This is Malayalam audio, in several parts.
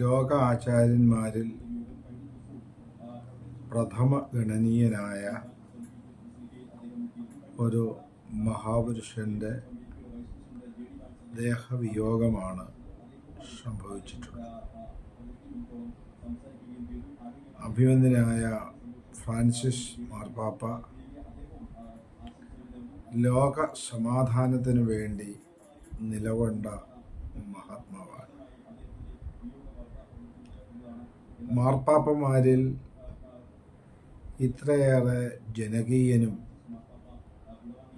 ലോക ആചാര്യന്മാരിൽ പ്രഥമ ഗണനീയനായ ഒരു മഹാപുരുഷൻ്റെ ദേഹവിയോഗമാണ് സംഭവിച്ചിട്ടുള്ളത്. അഭിവന്ദ്യനായ ഫ്രാൻസിസ് മാർപ്പാപ്പ ലോക സമാധാനത്തിനു വേണ്ടി നിലകൊണ്ട മഹാത്മാവാണ്. മാർപ്പാപ്പമാരിൽ ഇത്രയേറെ ജനകീയനും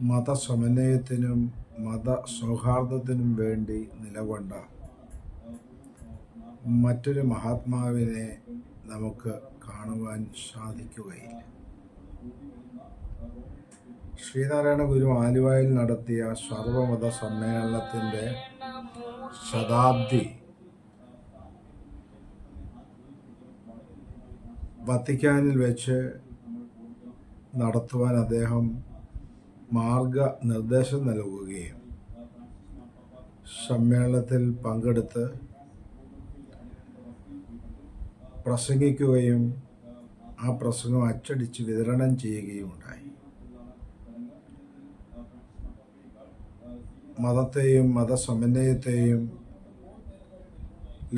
മതസമന്വയത്തിനും മതസൗഹാർദ്ദത്തിനും വേണ്ടി നിലകൊണ്ട മറ്റൊരു മഹാത്മാവിനെ നമുക്ക് കാണുവാൻ സാധിക്കുകയില്ല. ശ്രീനാരായണ ഗുരു ആലുവയിൽ നടത്തിയ സർവമത സമ്മേളനത്തിൻ്റെ ശതാബ്ദി വത്തിക്കാനിൽ വെച്ച് നടത്തുവാൻ അദ്ദേഹം മാർഗനിർദ്ദേശം നൽകുകയും സമ്മേളനത്തിൽ പങ്കെടുത്ത് പ്രസംഗിക്കുകയും ആ പ്രസംഗം അച്ചടിച്ച് വിതരണം ചെയ്യുകയും ഉണ്ടായി. മതത്തെയും മതസമന്വയത്തെയും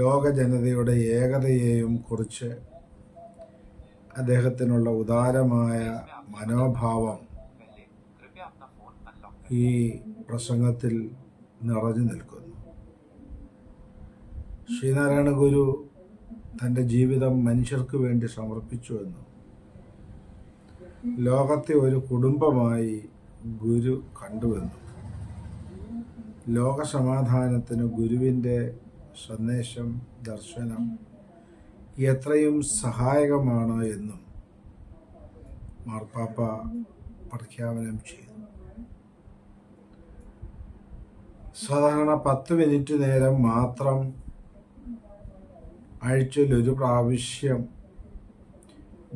ലോക ജനതയുടെ ഏകതയെയും കുറിച്ച് അദ്ദേഹത്തിനുള്ള ഉദാരമായ മനോഭാവം ഈ പ്രസംഗത്തിൽ നിറഞ്ഞു നിൽക്കുന്നു. ശ്രീനാരായണ ഗുരു തൻ്റെ ജീവിതം മനുഷ്യർക്ക് വേണ്ടി സമർപ്പിച്ചുവെന്നും ലോകത്തെ ഒരു കുടുംബമായി ഗുരു കണ്ടുവെന്നും ലോക സമാധാനത്തിന് ഗുരുവിൻ്റെ സന്ദേശം ദർശനം എത്രയും സഹായകമാണ് എന്നും മാർപ്പാപ്പ പ്രഖ്യാപനം ചെയ്തു. സാധാരണ 10 മിനിറ്റ് നേരം മാത്രം ആഴ്ചയിൽ ഒരു പ്രാവശ്യം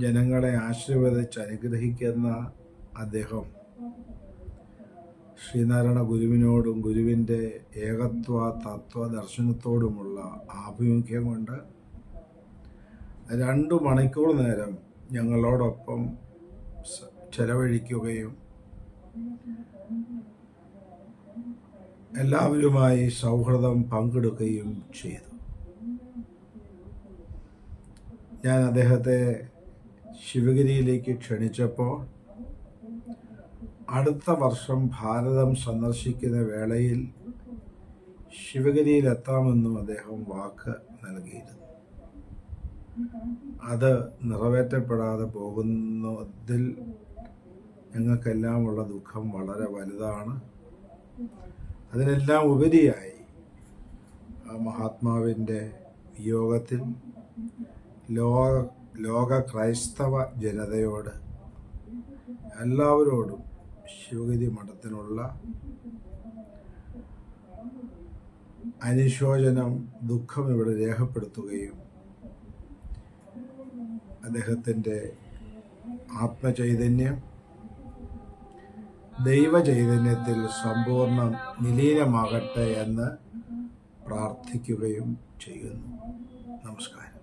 ജനങ്ങളെ ആശീർവദിച്ച് അനുഗ്രഹിക്കുന്ന അദ്ദേഹം ശ്രീനാരായണ ഗുരുവിനോടും ഗുരുവിൻ്റെ ഏകത്വ തത്വ ദർശനത്തോടുമുള്ള ആഭിമുഖ്യം കൊണ്ട് 2 മണിക്കൂർ നേരം ഞങ്ങളോടൊപ്പം ചെലവഴിക്കുകയും എല്ലാവരുമായി സൗഹൃദം പങ്കെടുക്കുകയും ചെയ്തു. ഞാൻ അദ്ദേഹത്തെ ശിവഗിരിയിലേക്ക് ക്ഷണിച്ചപ്പോൾ അടുത്ത വർഷം ഭാരതം സന്ദർശിക്കുന്ന വേളയിൽ ശിവഗിരിയിലെത്താമെന്നും അദ്ദേഹം വാക്ക് നൽകിയിരുന്നു. അത് നിറവേറ്റപ്പെടാതെ പോകുന്നതിൽ ഞങ്ങൾക്കെല്ലാമുള്ള ദുഃഖം വളരെ വലുതാണ്. അതിനെല്ലാം ഉപരിയായി ആ മഹാത്മാവിൻ്റെ വിയോഗത്തിൽ ലോക ക്രൈസ്തവ ജനതയോട് എല്ലാവരോടും ശിവഗിരി മഠത്തിനുള്ള അനുശോചനം ദുഃഖം ഇവിടെ രേഖപ്പെടുത്തുകയും അദ്ദേഹത്തിൻ്റെ ആത്മചൈതന്യം ദൈവചൈതന്യത്തിൽ സമ്പൂർണ്ണ നിലീനമാകട്ടെ എന്ന് പ്രാർത്ഥിക്കുകയും ചെയ്യുന്നു. നമസ്കാരം.